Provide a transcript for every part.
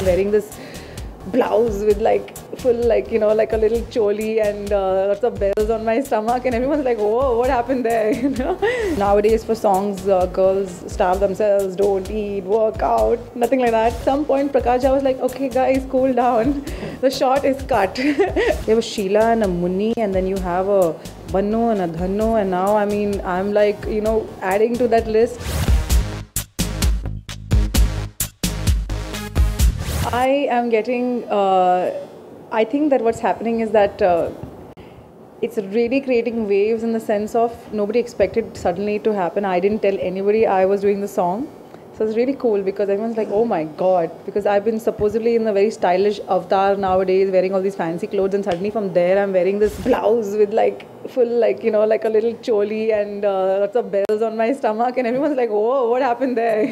wearing this blouse with like full like like a little choli and lots of bells on my stomach, and everyone's like, whoa, what happened there? Nowadays for songs, girls starve themselves, don't eat, work out, nothing like that. At some point Prakash was like, okay guys, cool down, the shot is cut. There was Sheila and a Munni, and then you have a Bannu and a Dhannu, and now I'm like adding to that list. I am getting, I think that what's happening is that it's really creating waves in the sense of nobody expected suddenly to happen. I didn't tell anybody I was doing the song. So it's really cool because everyone's like, oh my god, because I've been supposedly in a very stylish avatar nowadays, wearing all these fancy clothes, and suddenly from there I'm wearing this blouse with like full like like a little choli and lots of bells on my stomach, and everyone's like, whoa, what happened there?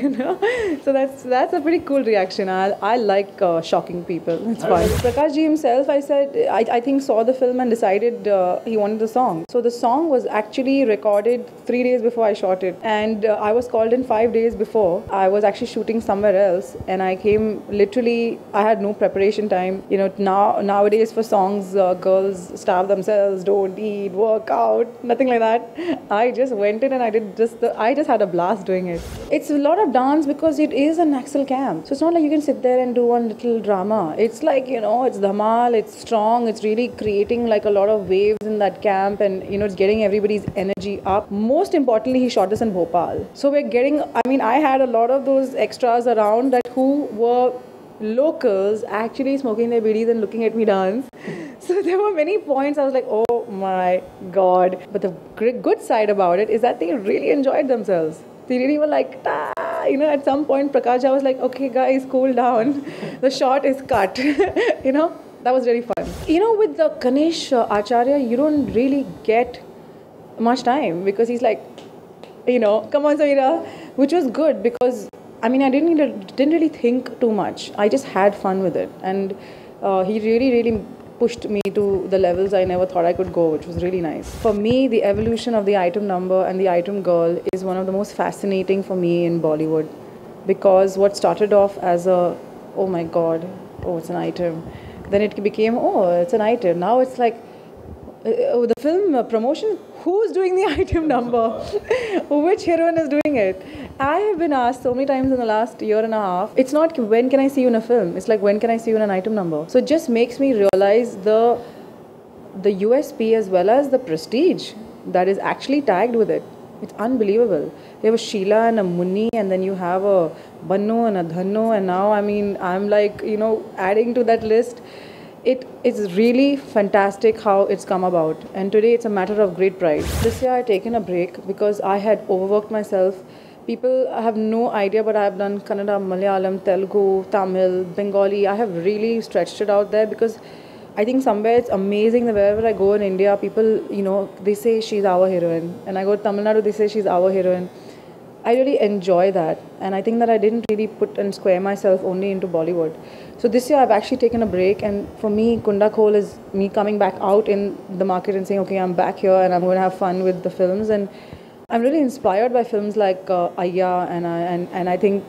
So that's a pretty cool reaction. I like shocking people. It's fun. Prakash ji himself, I think saw the film and decided he wanted the song. So the song was actually recorded 3 days before I shot it, and I was called in 5 days before. I was actually shooting somewhere else, and I came literally, I had no preparation time. Nowadays for songs, girls starve themselves, don't eat, work out, nothing like that. I just went in and I just had a blast doing it. It's a lot of dance because it is an Naxal camp. So it's not like you can sit there and do one little drama. It's like, it's dhamal, it's strong, it's really creating like a lot of waves in that camp, and it's getting everybody's energy up. Most importantly, he shot this in Bhopal. So we're getting, I had a lot of those extras around that who were locals actually smoking their bidis and looking at me dance. So there were many points I was like, oh my god. But the good side about it is that they really enjoyed themselves. They really were like, ah, at some point Prakash was like, okay guys, cool down, the shot is cut. That was really fun. With the Ganesh Acharya, you don't really get much time because he's like, come on Sameera, which was good because I didn't really think too much. I just had fun with it, and he really pushed me to the levels I never thought I could go, which was really nice. For me, the evolution of the item number and the item girl is one of the most fascinating for me in Bollywood, because what started off as a, oh my god, oh it's an item, then it became, oh it's an item, now it's like, the film promotion, who's doing the item number? Which heroine is doing it? I have been asked so many times in the last year and a half. It's not when can I see you in a film, it's like when can I see you in an item number? So it just makes me realize the USP as well as the prestige that is actually tagged with it. It's unbelievable. There was Sheila and a Munni, and then you have a Bannu and a Dhannu, and now I'm like adding to that list. It is really fantastic how it's come about, and today it's a matter of great pride. This year I've taken a break because I had overworked myself. People have no idea, but I have done Kannada, Malayalam, Telugu, Tamil, Bengali. I have really stretched it out there because I think somewhere it's amazing that wherever I go in India, people, they say she's our heroine. And I go to Tamil Nadu, they say she's our heroine. I really enjoy that, and I think that I didn't really put and square myself only into Bollywood. So this year I've actually taken a break, and for me Kunda Khol is me coming back out in the market and saying, okay, I'm back here and I'm going to have fun with the films. And I'm really inspired by films like Ayya, and I think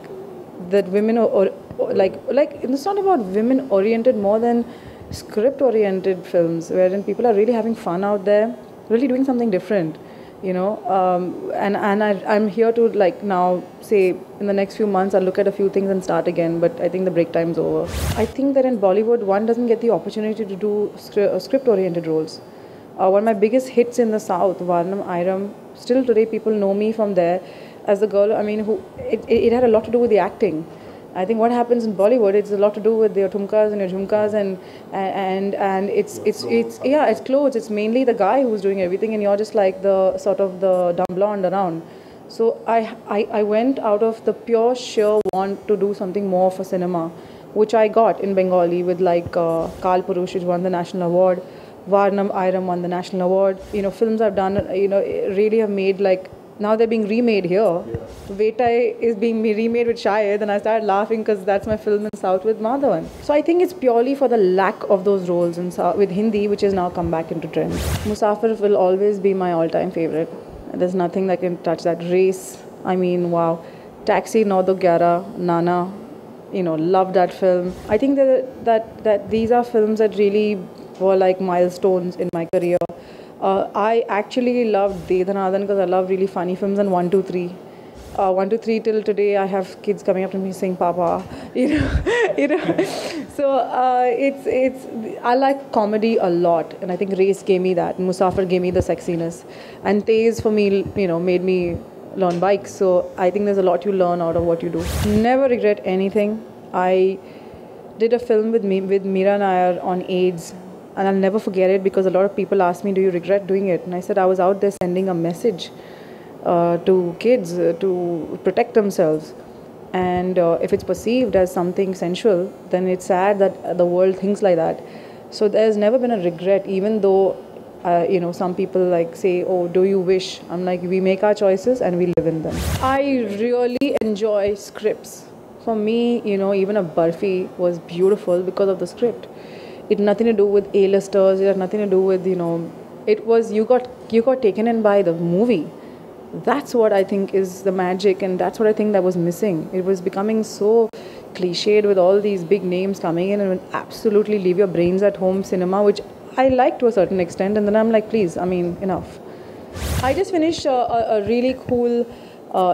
that women are like it's not about women oriented more than script oriented films, wherein people are really having fun out there, really doing something different. And I'm here to like now say in the next few months I'll look at a few things and start again, but I think the break time's over. I think that in Bollywood one doesn't get the opportunity to do script oriented roles. One of my biggest hits in the South, Varnam Airam, still today people know me from there as the girl, it had a lot to do with the acting. I think what happens in Bollywood, it's a lot to do with your tumkas and your jhumkas, and it's clothes. It's mainly the guy who's doing everything, and you're just like the sort of the dumb blonde around. So I went out of the pure sheer want to do something more for cinema, which I got in Bengali with like Kal Purush, which won the national award. Varnam Airam won the national award. Films I've done, really have made like. Now they're being remade here. Vetai is being remade with Shayad, and I started laughing because that's my film in South with Madhavan. So I think it's purely for the lack of those roles in South, with Hindi, which has now come back into trend. Musafir will always be my all-time favorite. There's nothing that can touch that. Race, wow. Taxi 9 to 11, Nana, loved that film. I think that these are films that really were like milestones in my career. I actually loved De Dhanadhan because I love really funny films, and 1, 2, 3. 1, 2, 3 till today. I have kids coming up to me saying "Papa," you know. So it's I like comedy a lot, and I think Race gave me that. Musafir gave me the sexiness, and Tez for me, made me learn bikes. So I think there's a lot you learn out of what you do. Never regret anything. I did a film with Meera Nair on AIDS, and I'll never forget it because a lot of people asked me, "Do you regret doing it?" And I said I was out there sending a message to kids to protect themselves, and if it's perceived as something sensual, then it's sad that the world thinks like that. So there's never been a regret, even though some people like say, "Oh, do you wish?" I'm like, we make our choices and we live in them. I really enjoy scripts. For me, even a Barfi was beautiful because of the script. It had nothing to do with A-listers. It had nothing to do with It was you got taken in by the movie. That's what I think is the magic, and that's what I think that was missing. It was becoming so cliched with all these big names coming in and would absolutely leave your brains at home cinema, which I like to a certain extent. And then I'm like, please, enough. I just finished a really cool.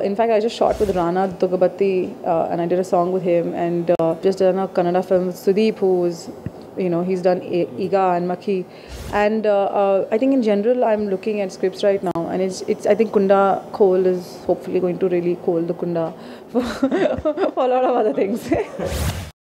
In fact, I just shot with Rana Dugabati, and I did a song with him, and just done a Kannada film with Sudeep, who's he's done Iga and Makhi, and I think in general I'm looking at scripts right now, and it's I think Kunda Khol is hopefully going to really coal the Kunda for a lot of other things.